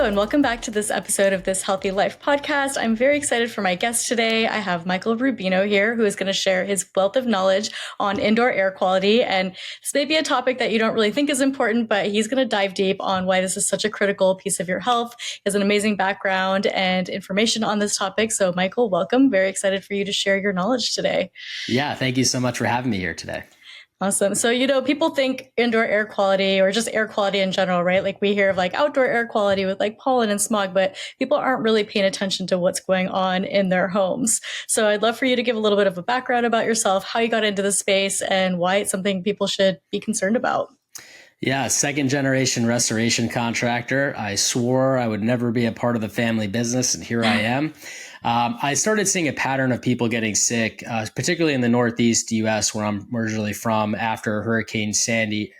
and welcome back to this episode of This Healthy Life podcast. I'm very excited for my guest today. I have Michael Rubino here, who is going to share his wealth of knowledge on indoor air quality. And this may be a topic that you don't really think is important, but he's going to dive deep on why this is such a critical piece of your health. He has an amazing background and information on this topic. So Michael, welcome. Very excited for you to share your knowledge today. Yeah, thank you so much for having me here today. Awesome. So, people think indoor air quality or just air quality in general, right? Like we hear of like outdoor air quality with like pollen and smog, but people aren't really paying attention to what's going on in their homes. So I'd love for you to give a little bit of a background about yourself, how you got into the space and why it's something people should be concerned about. Yeah, second generation restoration contractor. I swore I would never be a part of the family business, and here I am. I started seeing a pattern of people getting sick, particularly in the Northeast U.S., where I'm originally from, after Hurricane Sandy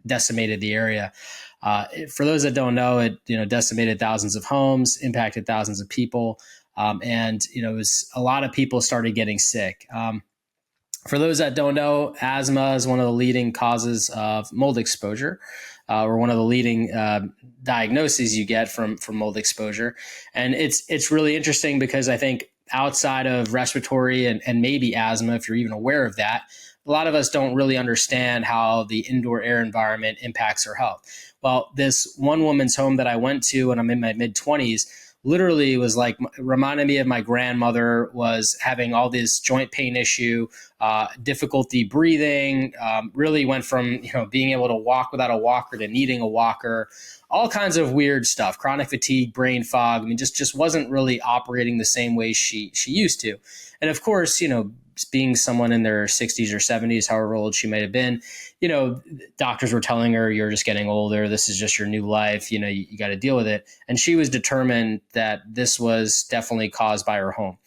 decimated the area. For those that don't know, it decimated thousands of homes, impacted thousands of people, and it was a lot of people started getting sick. For those that don't know, asthma is one of the leading causes of mold exposure, or one of the leading diagnoses you get from mold exposure. And it's really interesting because I think outside of respiratory and maybe asthma, if you're even aware of that, a lot of us don't really understand how the indoor air environment impacts our health. Well, this one woman's home that I went to when I'm in my mid-20s literally was like, reminded me of my grandmother, was having all this joint pain issue, difficulty breathing, really went from, being able to walk without a walker to needing a walker, all kinds of weird stuff, chronic fatigue, brain fog. I mean, just wasn't really operating the same way she used to. And of course, being someone in their 60s or 70s, however old she may have been, doctors were telling her, you're just getting older. This is just your new life. You got to deal with it. And she was determined that this was definitely caused by her home.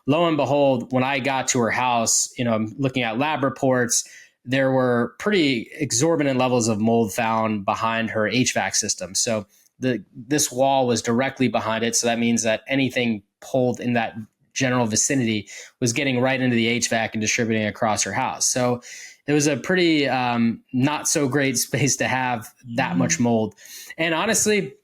Lo and behold, when I got to her house, I'm looking at lab reports, there were pretty exorbitant levels of mold found behind her HVAC system. So this wall was directly behind it. So that means that anything pulled in that general vicinity was getting right into the HVAC and distributing across her house. So it was a pretty not so great space to have that much mold. And honestly,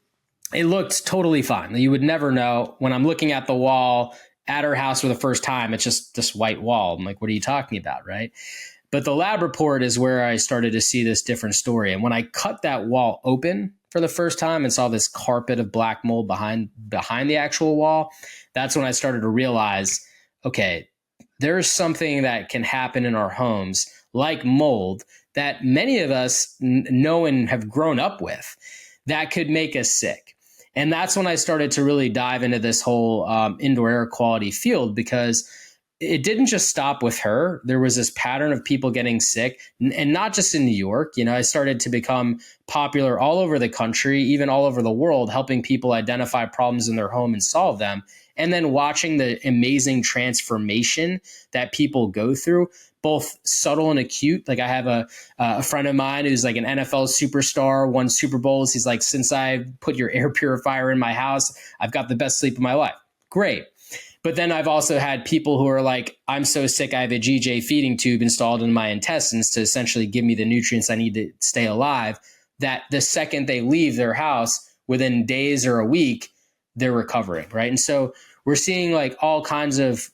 it looked totally fine. You would never know. When I'm looking at the wall at her house for the first time, it's just this white wall. I'm like, what are you talking about, right? But the lab report is where I started to see this different story. And when I cut that wall open for the first time and saw this carpet of black mold behind the actual wall, that's when I started to realize, okay, there's something that can happen in our homes, like mold, that many of us know and have grown up with, that could make us sick. And that's when I started to really dive into this whole indoor air quality field, because it didn't just stop with her. There was this pattern of people getting sick, and not just in New York. I started to become popular all over the country, even all over the world, helping people identify problems in their home and solve them. And then watching the amazing transformation that people go through, both subtle and acute. Like I have a friend of mine who's like an NFL superstar, won Super Bowls. He's like, since I put your air purifier in my house, I've got the best sleep of my life. Great. But then I've also had people who are like, I'm so sick, I have a GJ feeding tube installed in my intestines to essentially give me the nutrients I need to stay alive, that the second they leave their house, within days or a week, they're recovering, right? And so we're seeing like all kinds of,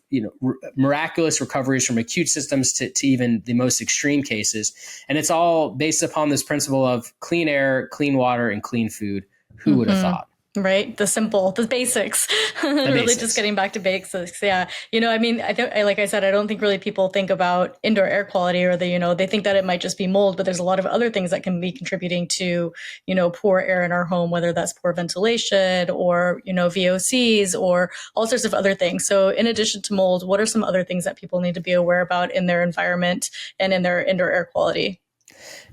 miraculous recoveries from acute systems to even the most extreme cases. And it's all based upon this principle of clean air, clean water, and clean food. Who would have thought? Right. The basics, really just getting back to basics. Yeah. I think, like I said, I don't think really people think about indoor air quality, or they think that it might just be mold, but there's a lot of other things that can be contributing to, poor air in our home, whether that's poor ventilation or, VOCs or all sorts of other things. So in addition to mold, what are some other things that people need to be aware about in their environment and in their indoor air quality?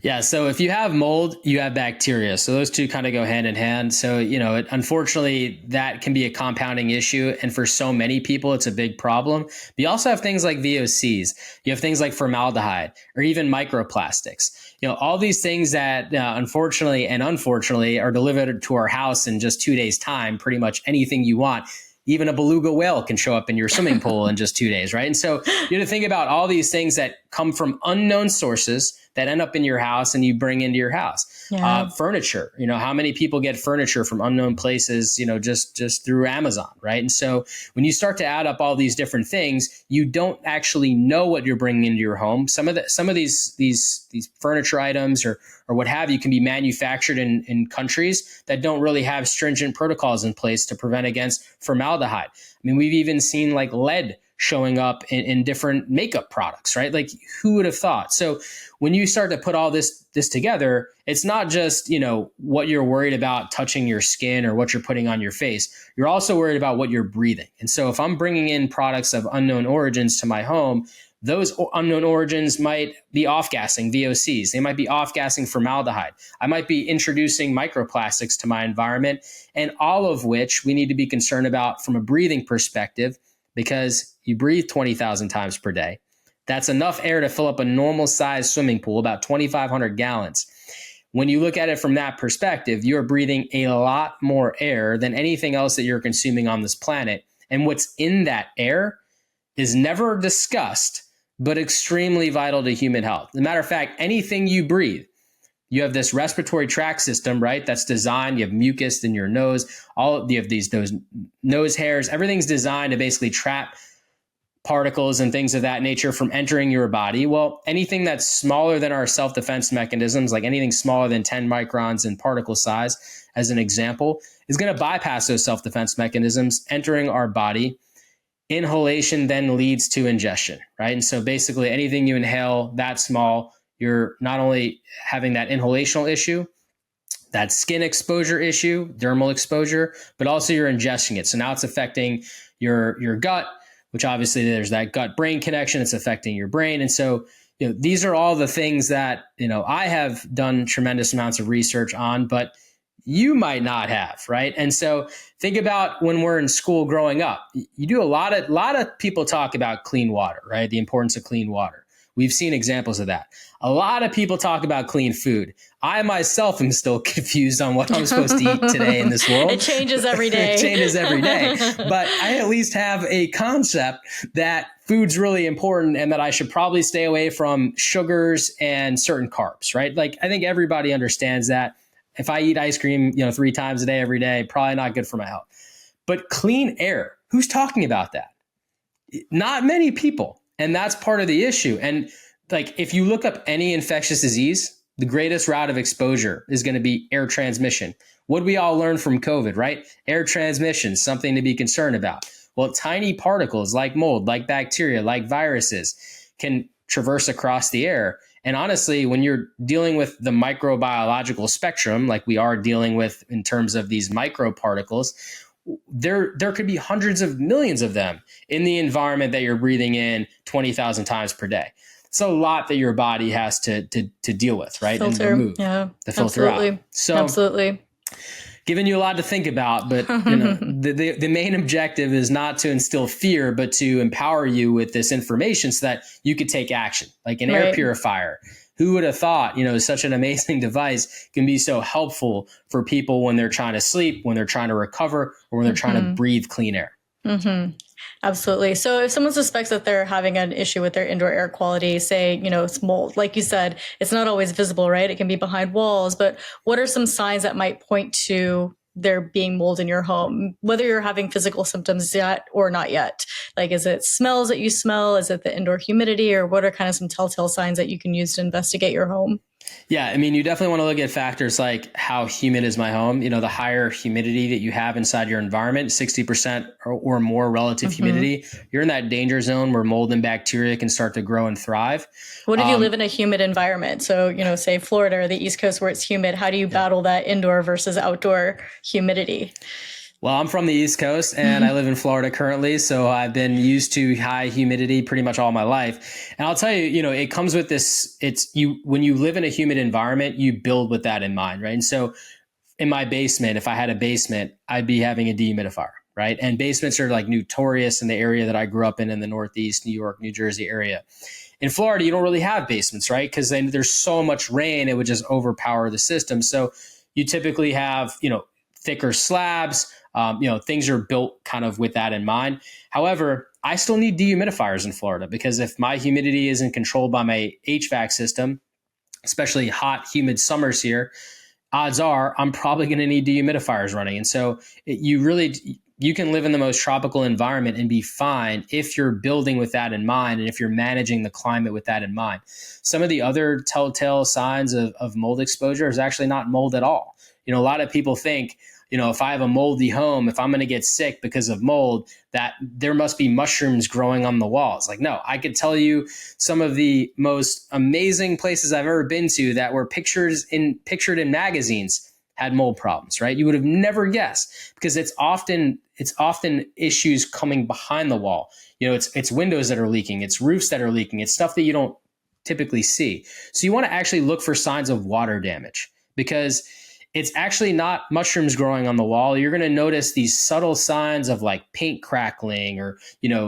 Yeah. So if you have mold, you have bacteria. So those two kind of go hand in hand. So, unfortunately, that can be a compounding issue. And for so many people, it's a big problem. But you also have things like VOCs. You have things like formaldehyde or even microplastics. All these things that unfortunately are delivered to our house in just 2 days' time, pretty much anything you want. Even a beluga whale can show up in your swimming pool in just 2 days, right? And so you have to think about all these things that come from unknown sources that end up in your house and you bring into your house. Yeah. Furniture, how many people get furniture from unknown places, just through Amazon, right? And so when you start to add up all these different things, you don't actually know what you're bringing into your home. Some of these furniture items or what have you can be manufactured in countries that don't really have stringent protocols in place to prevent against formaldehyde. I mean, we've even seen like lead showing up in different makeup products, right? Like, who would have thought? So when you start to put all this together, it's not just, what you're worried about touching your skin or what you're putting on your face. You're also worried about what you're breathing. And so if I'm bringing in products of unknown origins to my home, those unknown origins might be off-gassing VOCs. They might be off-gassing formaldehyde. I might be introducing microplastics to my environment, and all of which we need to be concerned about from a breathing perspective, because you breathe 20,000 times per day. That's enough air to fill up a normal-sized swimming pool, about 2,500 gallons. When you look at it from that perspective, you're breathing a lot more air than anything else that you're consuming on this planet. And what's in that air is never discussed, but extremely vital to human health. As a matter of fact, anything you breathe, you have this respiratory tract system, right? That's designed. You have mucus in your nose. You have those nose hairs. Everything's designed to basically trap particles and things of that nature from entering your body. Well, anything that's smaller than our self-defense mechanisms, like anything smaller than 10 microns in particle size, as an example, is going to bypass those self-defense mechanisms entering our body. Inhalation then leads to ingestion, right? And so basically anything you inhale that small, you're not only having that inhalational issue, that skin exposure issue, dermal exposure, but also you're ingesting it. So now it's affecting your gut, which obviously there's that gut-brain connection. It's affecting your brain. And so, these are all the things that, I have done tremendous amounts of research on, but you might not have, right? And so think about when we're in school growing up. You do a lot of people talk about clean water, right? The importance of clean water. We've seen examples of that. A lot of people talk about clean food. I myself am still confused on what I'm supposed to eat today in this world. It changes every day. It changes every day. But I at least have a concept that food's really important and that I should probably stay away from sugars and certain carbs, right? Like, I think everybody understands that. If I eat ice cream, 3 times a day, every day, probably not good for my health. But clean air, who's talking about that? Not many people. And that's part of the issue. And like, if you look up any infectious disease, the greatest route of exposure is going to be air transmission. What we all learned from COVID, right? Air transmission, something to be concerned about. Well, tiny particles like mold, like bacteria, like viruses can traverse across the air. And honestly, when you're dealing with the microbiological spectrum, like we are dealing with in terms of these microparticles, there could be hundreds of millions of them in the environment that you're breathing in 20,000 times per day. It's a lot that your body has to deal with, right? Filter, and remove, yeah, to filter absolutely. out. So, absolutely. Giving you a lot to think about, but the main objective is not to instill fear, but to empower you with this information so that you could take action, like an air purifier. Who would have thought, such an amazing device can be so helpful for people when they're trying to sleep, when they're trying to recover, or when they're trying to breathe clean air. Mm-hmm. Absolutely. So if someone suspects that they're having an issue with their indoor air quality, say, it's mold, like you said, it's not always visible, right? It can be behind walls, but what are some signs that might point to there being mold in your home, whether you're having physical symptoms yet or not yet? Like, is it smells that you smell? Is it the indoor humidity, or what are kind of some telltale signs that you can use to investigate your home? Yeah, I mean, you definitely want to look at factors like how humid is my home. The higher humidity that you have inside your environment, 60% or more relative humidity, you're in that danger zone where mold and bacteria can start to grow and thrive. What if you live in a humid environment? So, say Florida or the East Coast where it's humid, how do you battle that indoor versus outdoor humidity? Well, I'm from the East Coast and I live in Florida currently. So I've been used to high humidity pretty much all my life. And I'll tell you, it comes with this, when you live in a humid environment, you build with that in mind, right? And so in my basement, if I had a basement, I'd be having a dehumidifier, right? And basements are like notorious in the area that I grew up in the Northeast, New York, New Jersey area. In Florida, you don't really have basements, right? Because then there's so much rain, it would just overpower the system. So you typically have, thicker slabs. Things are built kind of with that in mind. However, I still need dehumidifiers in Florida, because if my humidity isn't controlled by my HVAC system, especially hot, humid summers here, odds are I'm probably going to need dehumidifiers running. And so you can live in the most tropical environment and be fine if you're building with that in mind and if you're managing the climate with that in mind. Some of the other telltale signs of mold exposure is actually not mold at all. A lot of people think, if I have a moldy home, if I'm going to get sick because of mold, that there must be mushrooms growing on the walls. Like, no, I could tell you some of the most amazing places I've ever been to that were pictured in magazines had mold problems, right? You would have never guessed, because it's often issues coming behind the wall. It's windows that are leaking, it's roofs that are leaking, it's stuff that you don't typically see. So you want to actually look for signs of water damage, because it's actually not mushrooms growing on the wall. You're going to notice these subtle signs of like paint crackling, or,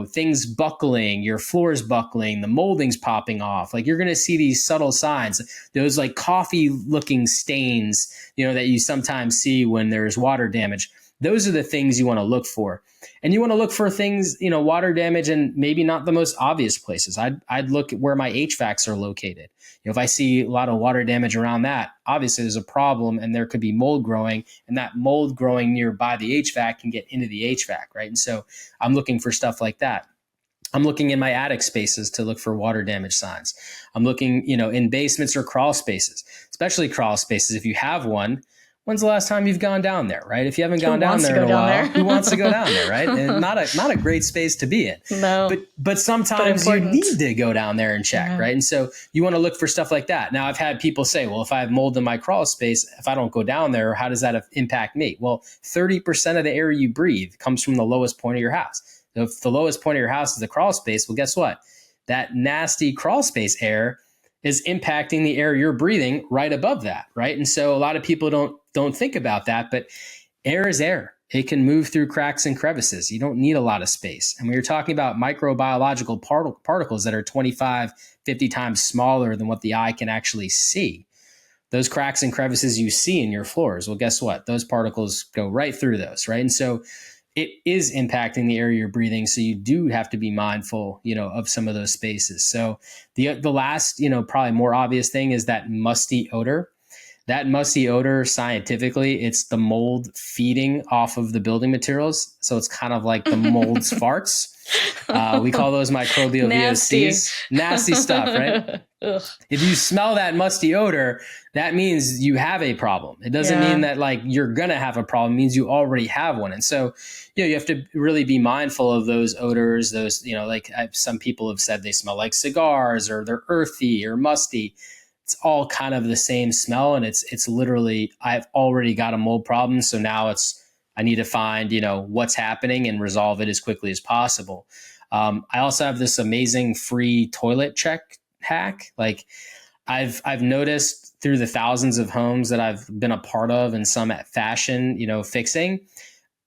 things buckling, your floors buckling, the molding's popping off. Like, you're going to see these subtle signs, those like coffee looking stains, that you sometimes see when there's water damage. Those are the things you want to look for. And you want to look for things, water damage in maybe not the most obvious places. I'd look at where my HVACs are located. If I see a lot of water damage around that, obviously there's a problem, and there could be mold growing, and that mold growing nearby the HVAC can get into the HVAC, right? And so I'm looking for stuff like that. I'm looking in my attic spaces to look for water damage signs. I'm looking, in basements or crawl spaces, especially crawl spaces. If you have one, when's the last time you've gone down there, right? If you haven't gone down there in a while, who wants to go down there, right? And not a great space to be in. No. But sometimes you need to go down there and check, right? And so you want to look for stuff like that. Now, I've had people say, well, if I have mold in my crawl space, if I don't go down there, how does that impact me? Well, 30% of the air you breathe comes from the lowest point of your house. So if the lowest point of your house is the crawl space, well, guess what? That nasty crawl space air is impacting the air you're breathing right above that, right? And so a lot of people don't think about that, but air is air. It can move through cracks and crevices. You don't need a lot of space. And when you're talking about microbiological particles that are 25, 50 times smaller than what the eye can actually see, those cracks and crevices you see in your floors, well, guess what? Those particles go right through those, right? And so it is impacting the air you're breathing. So you do have to be mindful, of some of those spaces. So the last, probably more obvious thing is that musty odor. That musty odor, scientifically, it's the mold feeding off of the building materials. So it's kind of like the mold's farts. We call those microbial VOCs. Nasty stuff, right? Ugh. If you smell that musty odor, that means you have a problem. It doesn't mean that like you're going to have a problem. It means you already have one. And so, you have to really be mindful of those odors. Those, like some people have said they smell like cigars, or they're earthy or musty. It's all kind of the same smell. And it's literally, I've already got a mold problem. So now I need to find, what's happening and resolve it as quickly as possible. I also have this amazing free toilet check hack. Like I've noticed through the thousands of homes that I've been a part of in some fashion, fixing,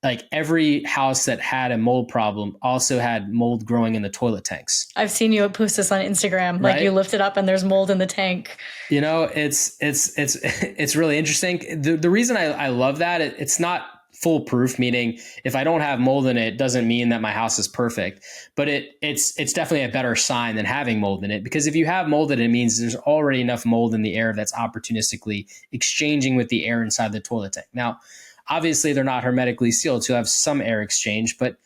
like every house that had a mold problem also had mold growing in the toilet tanks. I've seen you post this on Instagram. Like, right? You lift it up and there's mold in the tank. It's really interesting. The reason I love that, it's not foolproof, meaning if I don't have mold in it, doesn't mean that my house is perfect, but it's definitely a better sign than having mold in it, because if you have mold in it, it means there's already enough mold in the air that's opportunistically exchanging with the air inside the toilet tank. Now, obviously they're not hermetically sealed to have some air exchange, but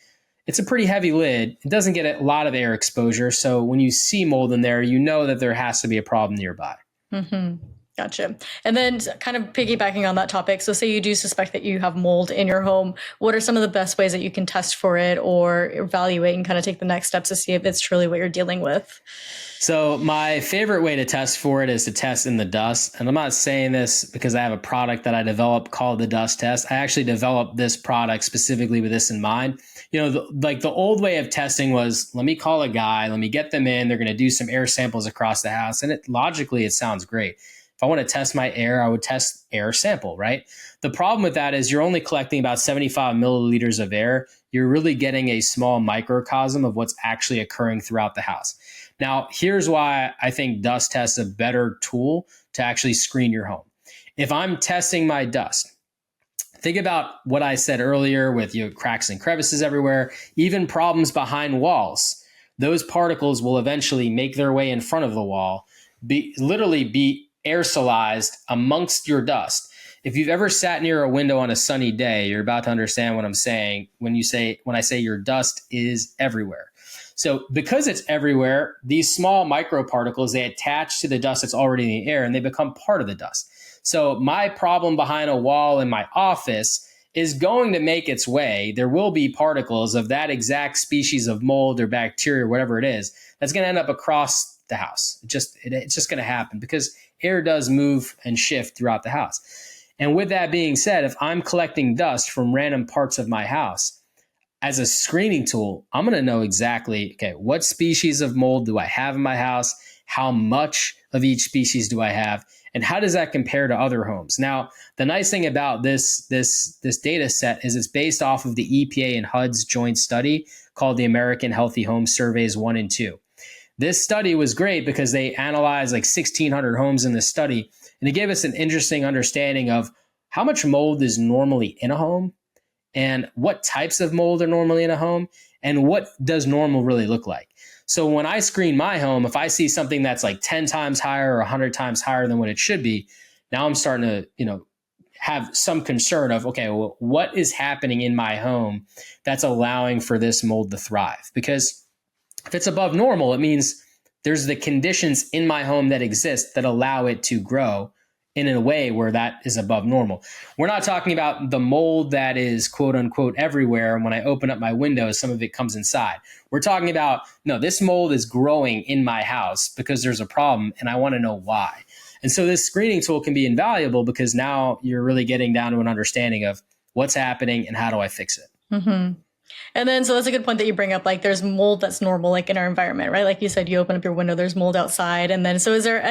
it's a pretty heavy lid. It doesn't get a lot of air exposure. So when you see mold in there, you know that there has to be a problem nearby. Mm-hmm. Gotcha. And then kind of piggybacking on that topic, so say you do suspect that you have mold in your home, what are some of the best ways that you can test for it or evaluate and kind of take the next steps to see if it's truly what you're dealing with? So my favorite way to test for it is to test in the dust. And I'm not saying this because I have a product that I developed called the dust test. I actually developed this product specifically with this in mind. The old way of testing was, let me call a guy, let me get them in, they're going to do some air samples across the house. And logically, it sounds great. If I want to test my air, I would test air sample, right? The problem with that is you're only collecting about 75 milliliters of air. You're really getting a small microcosm of what's actually occurring throughout the house. Now, here's why I think dust test is a better tool to actually screen your home. If I'm testing my dust, Think about what I said earlier with cracks and crevices everywhere, even problems behind walls. Those particles will eventually make their way in front of the wall, literally be aerosolized amongst your dust. If you've ever sat near a window on a sunny day, you're about to understand what I'm saying when I say your dust is everywhere. So because it's everywhere, these small microparticles, they attach to the dust that's already in the air and they become part of the dust. So my problem behind a wall in my office is going to make its way. There will be particles of that exact species of mold or bacteria, or whatever it is, that's going to end up across the house. It's just going to happen because air does move and shift throughout the house. And with that being said, if I'm collecting dust from random parts of my house, as a screening tool, I'm going to know exactly, okay, what species of mold do I have in my house? How much of each species do I have? And how does that compare to other homes? Now, the nice thing about this data set is it's based off of the EPA and HUD's joint study called the American Healthy Home Surveys 1 and 2. This study was great because they analyzed like 1,600 homes in the study, and it gave us an interesting understanding of how much mold is normally in a home and what types of mold are normally in a home and what does normal really look like. So when I screen my home, if I see something that's like 10 times higher or 100 times higher than what it should be, now I'm starting to, have some concern of, okay, well, what is happening in my home that's allowing for this mold to thrive? Because if it's above normal, it means there's the conditions in my home that exist that allow it to grow in a way where that is above normal. We're not talking about the mold that is quote unquote everywhere. And when I open up my windows, some of it comes inside. We're talking about, no, this mold is growing in my house because there's a problem and I want to know why. And so this screening tool can be invaluable because now you're really getting down to an understanding of what's happening and how do I fix it. Mm-hmm. And then, so that's a good point that you bring up, like there's mold that's normal, like in our environment, right? Like you said, you open up your window, there's mold outside. And then, so is there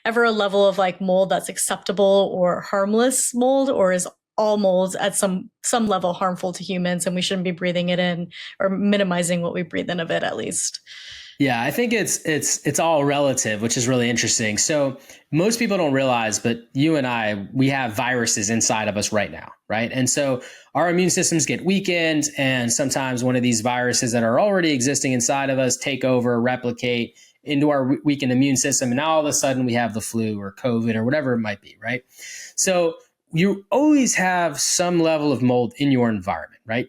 ever a level of like mold that's acceptable or harmless mold, or is all molds at some level harmful to humans and we shouldn't be breathing it in or minimizing what we breathe in of it at least? Yeah, I think it's all relative, which is really interesting. So most people don't realize, but you and I, we have viruses inside of us right now, right? And so our immune systems get weakened, and sometimes one of these viruses that are already existing inside of us take over, replicate into our weakened immune system, and now all of a sudden we have the flu or COVID or whatever it might be, right? So you always have some level of mold in your environment, right?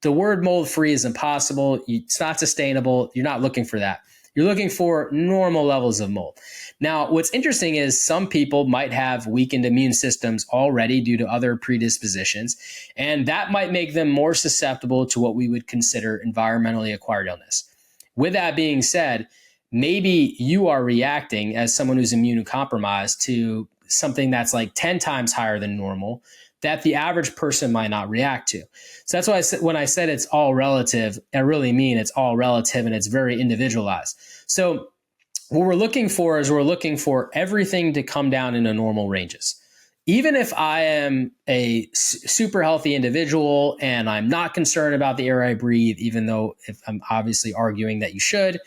The word mold free is impossible. It's not sustainable. You're not looking for that. You're looking for normal levels of mold. Now, what's interesting is some people might have weakened immune systems already due to other predispositions, and that might make them more susceptible to what we would consider environmentally acquired illness. With that being said, maybe you are reacting as someone who's immunocompromised to something that's like 10 times higher than normal that the average person might not react to. So that's why when I said it's all relative, I really mean it's all relative and it's very individualized. So what we're looking for is we're looking for everything to come down into normal ranges. Even if I am a super healthy individual and I'm not concerned about the air I breathe, even though if I'm obviously arguing that you should,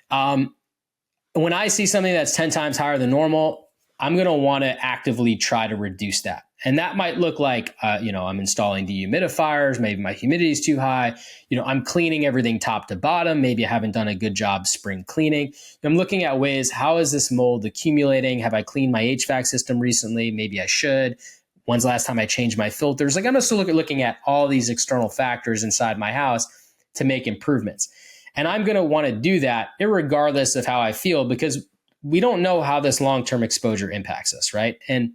when I see something that's 10 times higher than normal, I'm going to want to actively try to reduce that. And that might look like, I'm installing dehumidifiers. Maybe my humidity is too high. I'm cleaning everything top to bottom. Maybe I haven't done a good job spring cleaning. I'm looking at ways, how is this mold accumulating? Have I cleaned my HVAC system recently? Maybe I should. When's the last time I changed my filters? Like I'm just looking at all these external factors inside my house to make improvements. And I'm going to want to do that irregardless of how I feel, because we don't know how this long-term exposure impacts us, right? And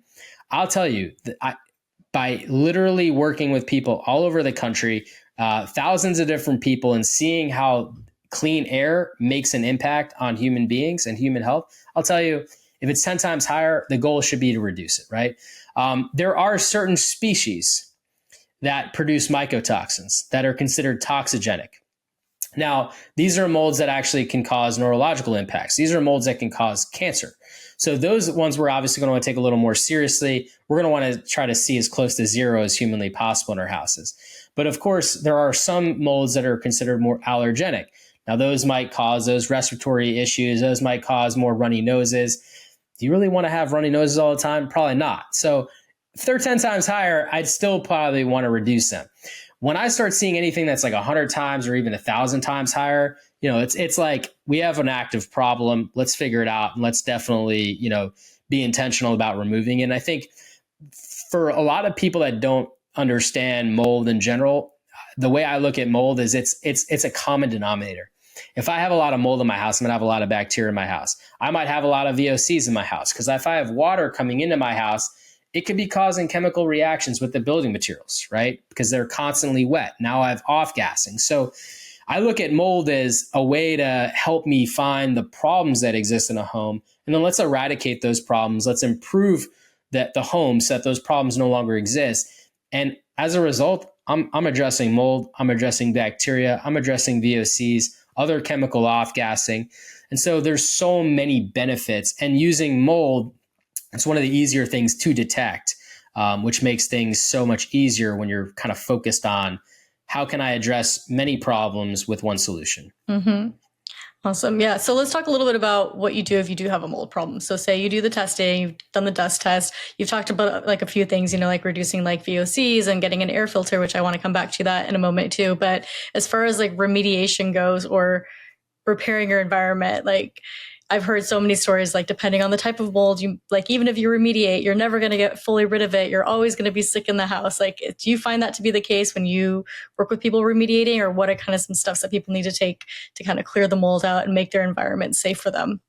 I'll tell you that by literally working with people all over the country, thousands of different people, and seeing how clean air makes an impact on human beings and human health, I'll tell you, if it's 10 times higher, the goal should be to reduce it, right? There are certain species that produce mycotoxins that are considered toxigenic. Now, these are molds that actually can cause neurological impacts. These are molds that can cause cancer. So those ones we're obviously going to want to take a little more seriously. We're going to want to try to see as close to zero as humanly possible in our houses. But of course, there are some molds that are considered more allergenic. Now, those might cause those respiratory issues. Those might cause more runny noses. Do you really want to have runny noses all the time? Probably not. So if they're 10 times higher, I'd still probably want to reduce them. When I start seeing anything that's like 100 times or even 1,000 times higher, it's like we have an active problem. Let's figure it out. And let's definitely, be intentional about removing it. And I think for a lot of people that don't understand mold in general, the way I look at mold is it's a common denominator. If I have a lot of mold in my house, I'm going to have a lot of bacteria in my house. I might have a lot of VOCs in my house because if I have water coming into my house, it could be causing chemical reactions with the building materials, right? Because they're constantly wet. Now I have off-gassing. So I look at mold as a way to help me find the problems that exist in a home. And then let's eradicate those problems. Let's improve the home so that those problems no longer exist. And as a result, I'm addressing mold. I'm addressing bacteria. I'm addressing VOCs, other chemical off-gassing. And so there's so many benefits. And using mold, it's one of the easier things to detect, which makes things so much easier when you're kind of focused on how can I address many problems with one solution. Mm-hmm. Awesome. Yeah. So let's talk a little bit about what you do if you do have a mold problem. So say you do the testing, you've done the dust test, you've talked about like a few things, like reducing like VOCs and getting an air filter, which I want to come back to that in a moment too. But as far as like remediation goes or repairing your environment, like I've heard so many stories, like depending on the type of mold, you like, even if you remediate, you're never going to get fully rid of it. You're always going to be sick in the house. Like, do you find that to be the case when you work with people remediating, or what are kind of some steps that people need to take to kind of clear the mold out and make their environment safe for them?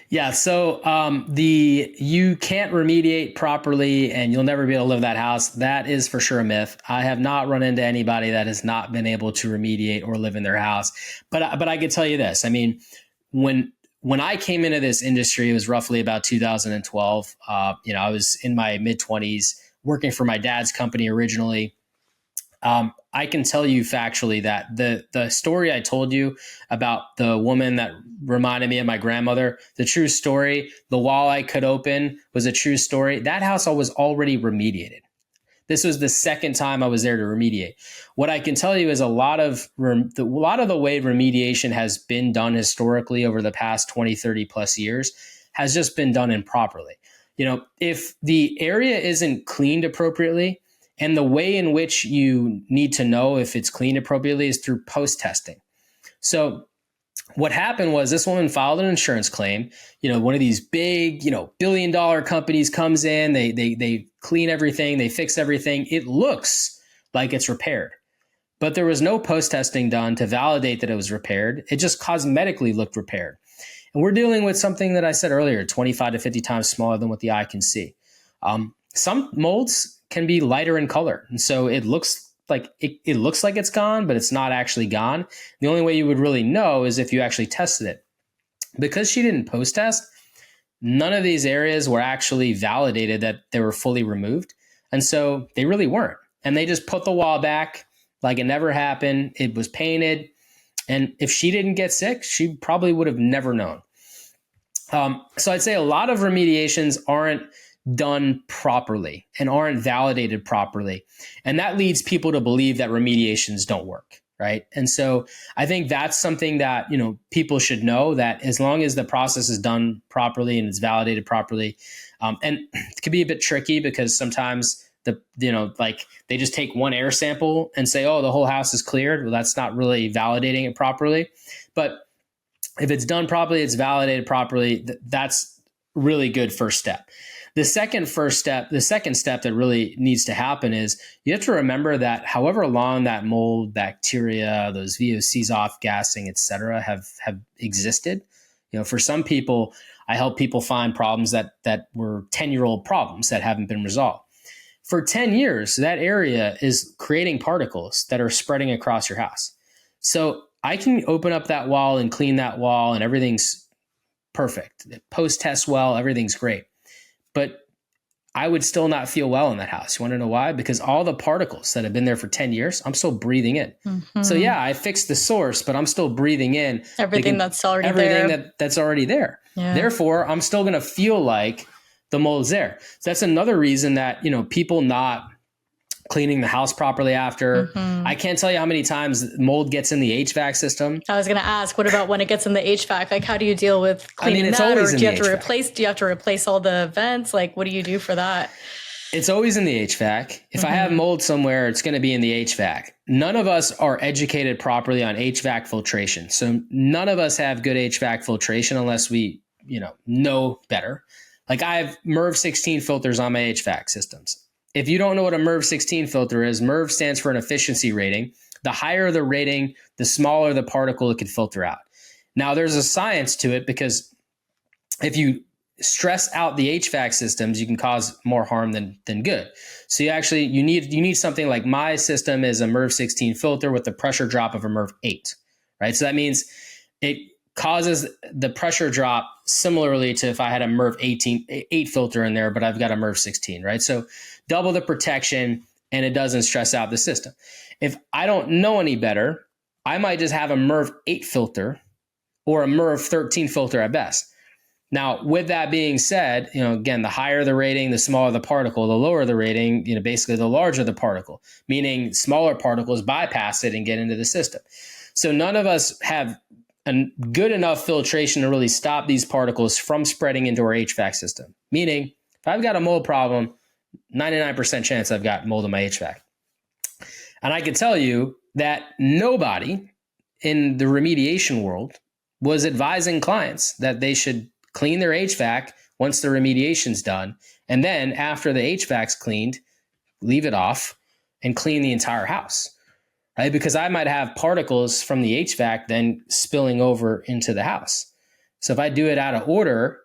Yeah. So you can't remediate properly and you'll never be able to live in that house. That is for sure a myth. I have not run into anybody that has not been able to remediate or live in their house. But I could tell you this. I mean, when I came into this industry, it was roughly about 2012. I was in my mid-20s working for my dad's company originally. I can tell you factually that the story I told you about the woman that reminded me of my grandmother, the true story, the wall I could open was a true story. That house was already remediated. This was the second time I was there to remediate. What I can tell you is a lot of the way remediation has been done historically over the past 20, 30 plus years has just been done improperly. If the area isn't cleaned appropriately, and the way in which you need to know if it's cleaned appropriately is through post-testing. So what happened was this woman filed an insurance claim. One of these big, billion-dollar companies comes in, they clean everything, they fix everything. It looks like it's repaired, but there was no post-testing done to validate that it was repaired. It just cosmetically looked repaired. And we're dealing with something that I said earlier, 25 to 50 times smaller than what the eye can see. Some molds can be lighter in color. And so it looks like it's gone, but it's not actually gone. The only way you would really know is if you actually tested it. Because she didn't post-test, none of these areas were actually validated that they were fully removed. And so they really weren't. And they just put the wall back like it never happened. It was painted. And if she didn't get sick, she probably would have never known. So I'd say a lot of remediations aren't done properly and aren't validated properly. And that leads people to believe that remediations don't work, right? And so I think that's something that, people should know, that as long as the process is done properly and it's validated properly, and it can be a bit tricky because sometimes they just take one air sample and say, oh, the whole house is cleared. Well, that's not really validating it properly. But if it's done properly, it's validated properly, that's really good first step. The second step that really needs to happen is you have to remember that however long that mold, bacteria, those VOCs, off-gassing, et cetera, have existed, for some people, I help people find problems that were 10-year-old problems that haven't been resolved. For 10 years, that area is creating particles that are spreading across your house. So I can open up that wall and clean that wall and everything's perfect. Post-test well, everything's great. But I would still not feel well in that house. You want to know why? Because all the particles that have been there for 10 years, I'm still breathing in. Mm-hmm. So yeah, I fixed the source, but I'm still breathing in everything that's already there. Everything that's already there. Yeah. Therefore, I'm still going to feel like the mold's there. So that's another reason that, people not cleaning the house properly after. Mm-hmm. I can't tell you how many times mold gets in the HVAC system. I was going to ask, what about when it gets in the HVAC? Like, how do you deal with cleaning that? Or do you have to replace all the vents? Like, what do you do for that? It's always in the HVAC. If I have mold somewhere, it's going to be in the HVAC. None of us are educated properly on HVAC filtration. So none of us have good HVAC filtration unless we, know better. Like I have MERV 16 filters on my HVAC systems. If you don't know what a MERV 16 filter is, MERV stands for an efficiency rating. The higher the rating, the smaller the particle it can filter out. Now there's a science to it because if you stress out the HVAC systems, you can cause more harm than good. So you need something like my system is a MERV 16 filter with the pressure drop of a MERV 8, right? So that means it causes the pressure drop similarly to if I had a MERV 8 filter in there, but I've got a MERV 16, right? So double the protection and it doesn't stress out the system. If I don't know any better, I might just have a MERV 8 filter or a MERV 13 filter at best. Now, with that being said, again, the higher the rating, the smaller the particle, the lower the rating, basically the larger the particle, meaning smaller particles bypass it and get into the system. So none of us have a good enough filtration to really stop these particles from spreading into our HVAC system. Meaning, if I've got a mold problem, 99% chance I've got mold in my HVAC. And I can tell you that nobody in the remediation world was advising clients that they should clean their HVAC once the remediation's done. And then after the HVAC's cleaned, leave it off and clean the entire house, right? Because I might have particles from the HVAC then spilling over into the house. So if I do it out of order,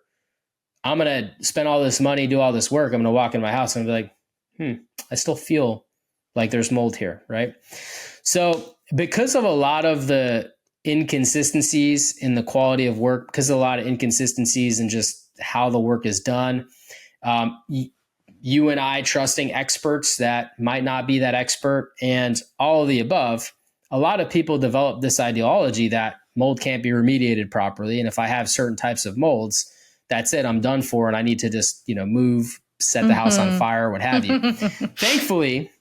I'm going to spend all this money, do all this work. I'm going to walk in my house and be like, I still feel like there's mold here, right? So because of a lot of the inconsistencies in the quality of work, because of a lot of inconsistencies in just how the work is done, you and I trusting experts that might not be that expert, and all of the above, a lot of people develop this ideology that mold can't be remediated properly. And if I have certain types of molds, that's it, I'm done for. And I need to just, move, set the house on fire, what have you. Thankfully,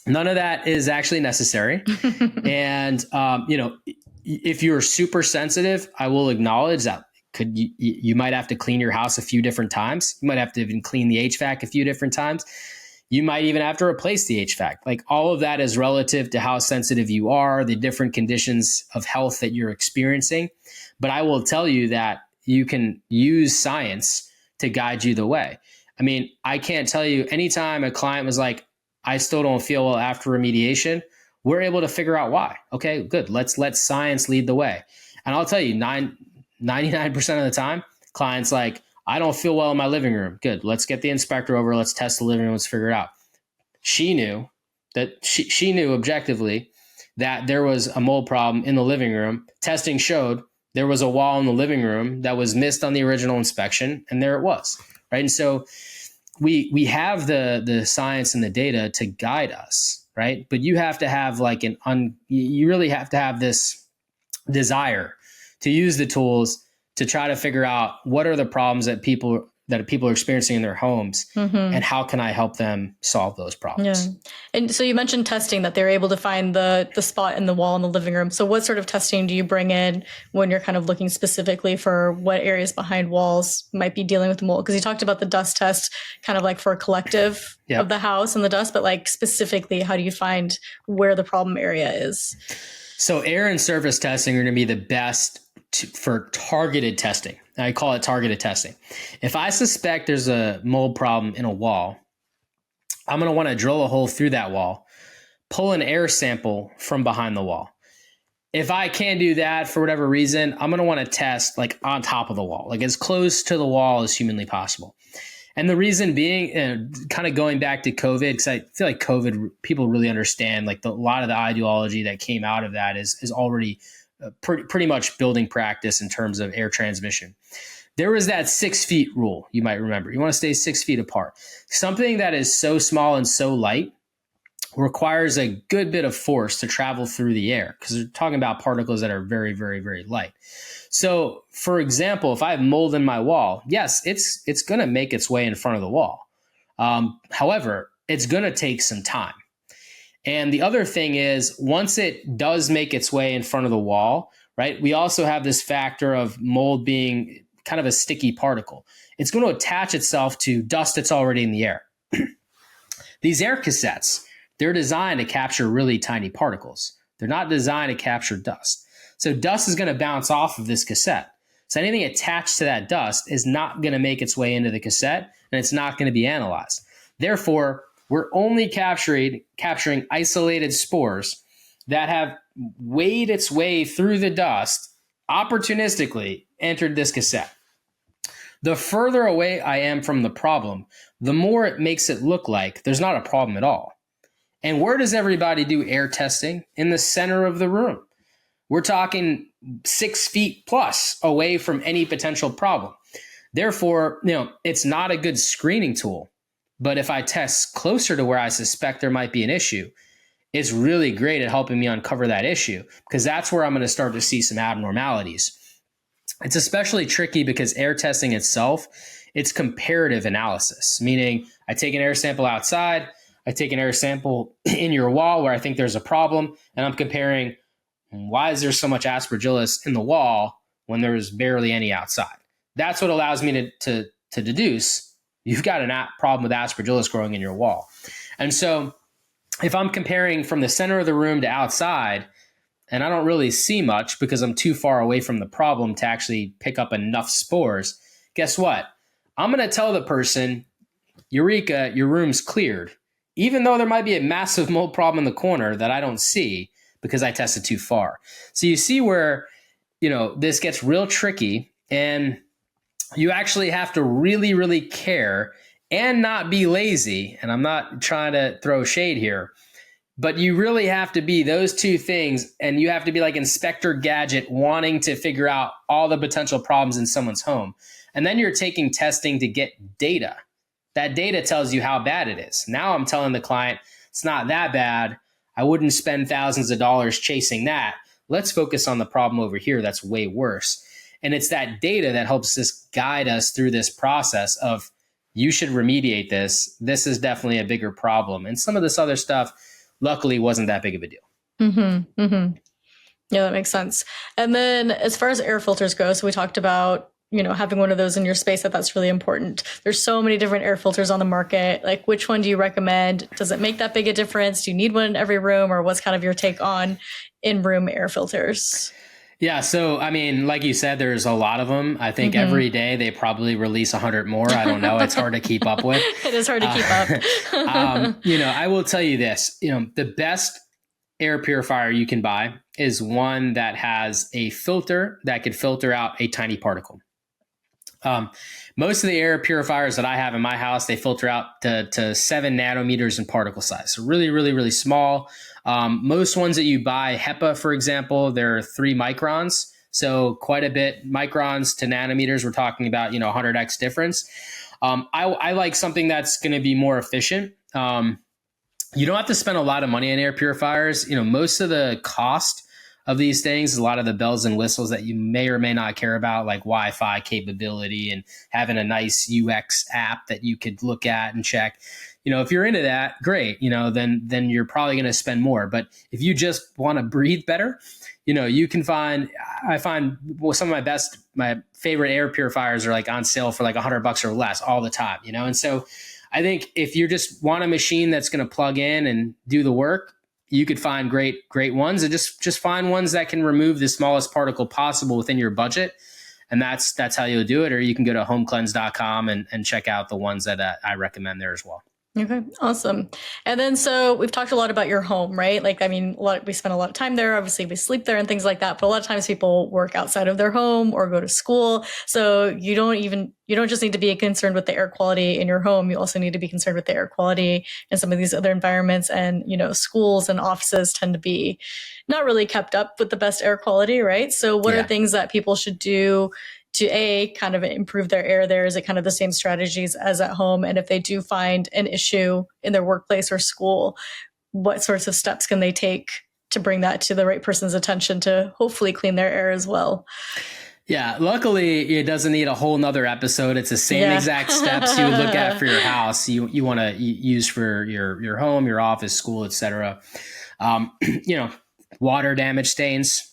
none of that is actually necessary. And, if you're super sensitive, I will acknowledge that you might have to clean your house a few different times. You might have to even clean the HVAC a few different times. You might even have to replace the HVAC. Like all of that is relative to how sensitive you are, the different conditions of health that you're experiencing. But I will tell you that you can use science to guide you the way. I mean, I can't tell you anytime a client was like, I still don't feel well after remediation, we're able to figure out why. Okay, good. Let's let science lead the way. And I'll tell you, 99% of the time, clients like, I don't feel well in my living room. Good. Let's get the inspector over. Let's test the living room. Let's figure it out. She knew that she knew objectively that there was a mold problem in the living room. Testing showed there was a wall in the living room that was missed on the original inspection, and there it was. Right. And so we have the science and the data to guide us. Right. But you have to have you really have to have this desire to use the tools to try to figure out what are the problems that people are experiencing in their homes, and how can I help them solve those problems? Yeah. And so you mentioned testing, that they're able to find the spot in the wall in the living room. So what sort of testing do you bring in when you're kind of looking specifically for what areas behind walls might be dealing with the mold? Because you talked about the dust test kind of like for a collective of the house and the dust, but like specifically, how do you find where the problem area is? So air and surface testing are going to be the best for targeted testing. I call it targeted testing. If I suspect there's a mold problem in a wall, I'm going to want to drill a hole through that wall, pull an air sample from behind the wall. If I can't do that for whatever reason, I'm going to want to test like on top of the wall, like as close to the wall as humanly possible. And the reason being, kind of going back to COVID, because I feel like COVID, people really understand like a lot of the ideology that came out of that is already pretty much building practice in terms of air transmission. There was that 6 feet rule, you might remember. You want to stay 6 feet apart. Something that is so small and so light requires a good bit of force to travel through the air, because we're talking about particles that are very, very, very light. So, for example, if I have mold in my wall, yes, it's going to make its way in front of the wall. However, it's going to take some time. And the other thing is, once it does make its way in front of the wall, right, we also have this factor of mold being kind of a sticky particle. It's going to attach itself to dust that's already in the air. These air cassettes, they're designed to capture really tiny particles. They're not designed to capture dust. So dust is going to bounce off of this cassette. So anything attached to that dust is not going to make its way into the cassette, and it's not going to be analyzed. Therefore, we're only capturing isolated spores that have weighed its way through the dust, opportunistically entered this cassette. The further away I am from the problem, the more it makes it look like there's not a problem at all. And where does everybody do air testing? In the center of the room. We're talking 6 feet plus away from any potential problem. Therefore, it's not a good screening tool. But if I test closer to where I suspect there might be an issue, it's really great at helping me uncover that issue, because that's where I'm going to start to see some abnormalities. It's especially tricky because air testing itself, it's comparative analysis, meaning I take an air sample outside, I take an air sample in your wall where I think there's a problem, and I'm comparing, why is there so much aspergillus in the wall when there's barely any outside? That's what allows me to deduce you've got a problem with aspergillus growing in your wall. And so if I'm comparing from the center of the room to outside, and I don't really see much because I'm too far away from the problem to actually pick up enough spores, guess what? I'm going to tell the person, Eureka, your room's cleared, even though there might be a massive mold problem in the corner that I don't see because I tested too far. So you see where, this gets real tricky, and you actually have to really, really care and not be lazy. And I'm not trying to throw shade here, but you really have to be those two things. And you have to be like Inspector Gadget, wanting to figure out all the potential problems in someone's home. And then you're taking testing to get data. That data tells you how bad it is. Now I'm telling the client, it's not that bad. I wouldn't spend thousands of dollars chasing that. Let's focus on the problem over here that's way worse. And it's that data that helps us guide us through this process of, you should remediate this. This is definitely a bigger problem. And some of this other stuff, luckily, wasn't that big of a deal. Mm-hmm, mm-hmm. Yeah, that makes sense. And then as far as air filters go, so we talked about, having one of those in your space, that's really important. There's so many different air filters on the market. Like, which one do you recommend? Does it make that big a difference? Do you need one in every room, or what's kind of your take on in-room air filters? Yeah. So, like you said, there's a lot of them. I think every day they probably release 100 more. I don't know. It's hard to keep up with. It is hard to keep up. I will tell you this, the best air purifier you can buy is one that has a filter that could filter out a tiny particle. Most of the air purifiers that I have in my house, they filter out to 7 nanometers in particle size. So really, really, really small. Most ones that you buy, HEPA, for example, they're 3 microns. So quite a bit, microns to nanometers. We're talking about, 100x difference. I like something that's going to be more efficient. You don't have to spend a lot of money on air purifiers. Most of the cost of these things, a lot of the bells and whistles that you may or may not care about, like Wi-Fi capability and having a nice UX app that you could look at and check. If you're into that, great. Then you're probably going to spend more. But if you just want to breathe better, you can I find some of my favorite air purifiers are like on sale for like $100 or less all the time. And so I think if you just want a machine that's going to plug in and do the work, you could find great ones, and just find ones that can remove the smallest particle possible within your budget. And that's how you'll do it. Or you can go to HomeCleanse.com and check out the ones that I recommend there as well. Okay, awesome. And then, so we've talked a lot about your home, right? We spend a lot of time there. Obviously, we sleep there and things like that. But a lot of times people work outside of their home or go to school. So you don't just need to be concerned with the air quality in your home. You also need to be concerned with the air quality in some of these other environments. And, schools and offices tend to be not really kept up with the best air quality, right? So what are things that people should do to kind of improve their air there? Is it kind of the same strategies as at home? And if they do find an issue in their workplace or school, what sorts of steps can they take to bring that to the right person's attention to hopefully clean their air as well? Yeah, luckily it doesn't need a whole nother episode. It's the same exact steps you would look at for your house. You want to use for your home, your office, school, etc. Water damage stains.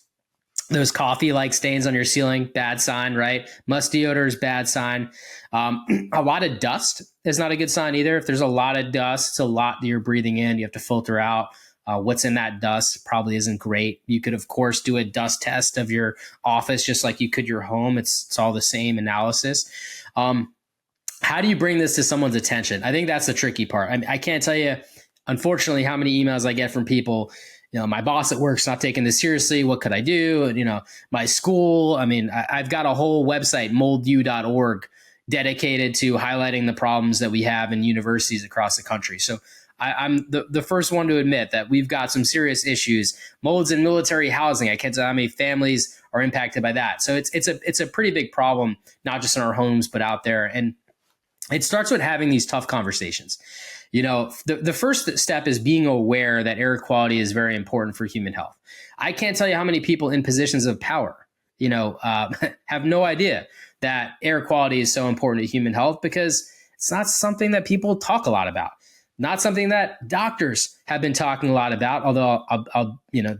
Those coffee-like stains on your ceiling, bad sign, right? Musty odors, bad sign. A lot of dust is not a good sign either. If there's a lot of dust, it's a lot that you're breathing in. You have to filter out what's in that dust. Probably isn't great. You could, of course, do a dust test of your office just like you could your home. It's all the same analysis. How do you bring this to someone's attention? I think that's the tricky part. I can't tell you, unfortunately, how many emails I get from people. My boss at work's not taking this seriously. What could I do? And, my school. I've got a whole website, moldu.org, dedicated to highlighting the problems that we have in universities across the country. So I'm the first one to admit that we've got some serious issues. Molds in military housing. I can't tell how many families are impacted by that. So it's a pretty big problem, not just in our homes, but out there. And it starts with having these tough conversations. The first step is being aware that air quality is very important for human health. I can't tell you how many people in positions of power, have no idea that air quality is so important to human health because it's not something that people talk a lot about. Not something that doctors have been talking a lot about, although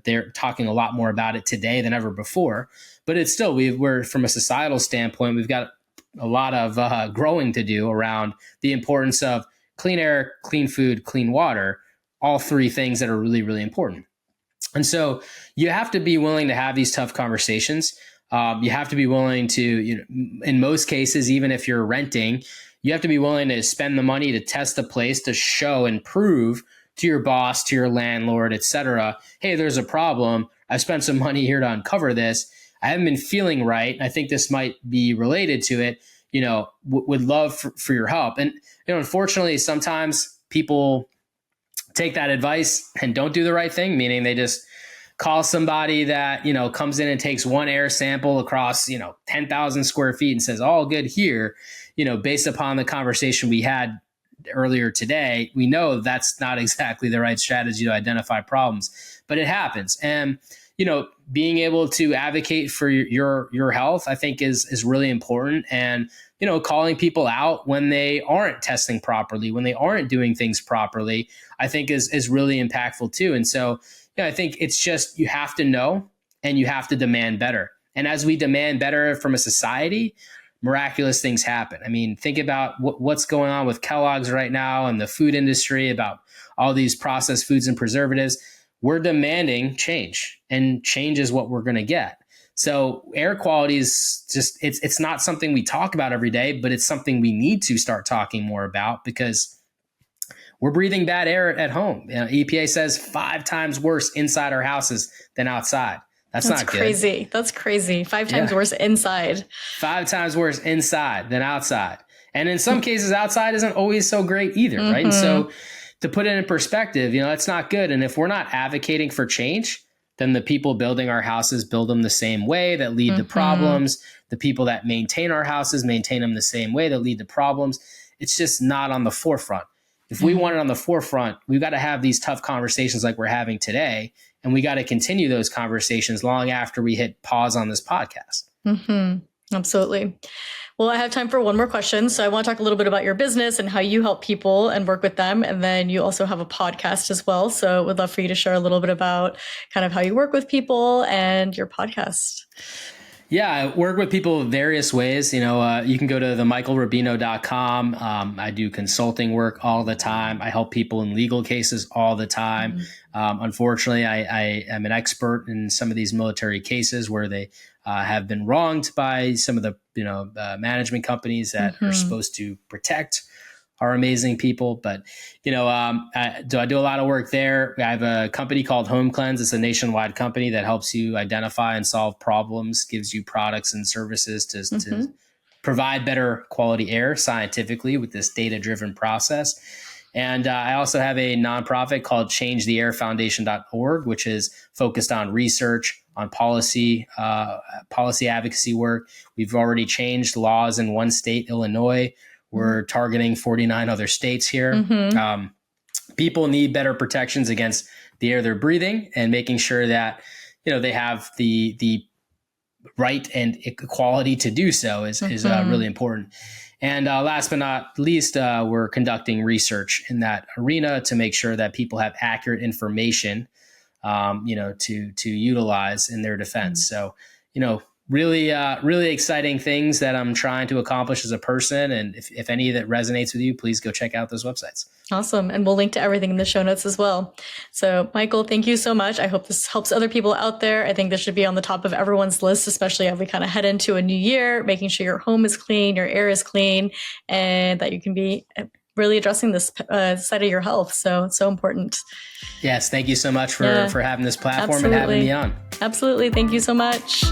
they're talking a lot more about it today than ever before. But it's still, we're from a societal standpoint, we've got a lot of growing to do around the importance of clean air, clean food, clean water, all three things that are really, really important. And so you have to be willing to have these tough conversations. You have to be willing to, in most cases, even if you're renting, you have to be willing to spend the money to test the place to show and prove to your boss, to your landlord, et cetera, hey, there's a problem. I spent some money here to uncover this. I haven't been feeling right. I think this might be related to it. Would love for your help. And, unfortunately, sometimes people take that advice and don't do the right thing, meaning they just call somebody that, comes in and takes one air sample across, 10,000 square feet and says, all good here, based upon the conversation we had earlier today. We know that's not exactly the right strategy to identify problems, but it happens. And, being able to advocate for your health, I think is really important. And, calling people out when they aren't testing properly, when they aren't doing things properly, I think is really impactful too. And so, I think it's just, you have to know and you have to demand better. And as we demand better from a society, miraculous things happen. Think about what's going on with Kellogg's right now and the food industry, about all these processed foods and preservatives. We're demanding change, and change is what we're going to get. So air quality is just, it's not something we talk about every day, but it's something we need to start talking more about because we're breathing bad air at home. EPA says 5 times worse inside our houses than outside. That's not crazy. Good. That's crazy. 5 times worse inside. 5 times worse inside than outside. And in some cases, outside isn't always so great either, right? And so to put it in perspective, it's not good. And if we're not advocating for change, then the people building our houses build them the same way that lead to problems. The people that maintain our houses maintain them the same way that lead to problems. It's just not on the forefront. If we want it on the forefront, we've got to have these tough conversations like we're having today. And we got to continue those conversations long after we hit pause on this podcast. Absolutely. Well, I have time for one more question. So I want to talk a little bit about your business and how you help people and work with them. And then you also have a podcast as well. So would love for you to share a little bit about kind of how you work with people and your podcast. Yeah, I work with people various ways. You can go to themichaelrubino.com. I do consulting work all the time. I help people in legal cases all the time. Unfortunately, I am an expert in some of these military cases where they have been wronged by some of the management companies that are supposed to protect our amazing people. But, I do a lot of work there. I have a company called HomeCleanse. It's a nationwide company that helps you identify and solve problems, gives you products and services to provide better quality air scientifically with this data-driven process. And I also have a nonprofit called changetheairfoundation.org, which is focused on research, on policy advocacy work. We've already changed laws in one state, Illinois. We're targeting 49 other states here. People need better protections against the air they're breathing, and making sure that they have the right and equality to do so is really important. And last but not least, we're conducting research in that arena to make sure that people have accurate information to utilize in their defense. So, really, really exciting things that I'm trying to accomplish as a person. And if any that resonates with you, please go check out those websites. Awesome. And we'll link to everything in the show notes as well. So, Michael, thank you so much. I hope this helps other people out there. I think this should be on the top of everyone's list, especially as we kind of head into a new year, making sure your home is clean, your air is clean, and that you can be really addressing this side of your health. So it's so important. Yes. Thank you so much for having this platform Absolutely. and having me on. Absolutely. Thank you so much.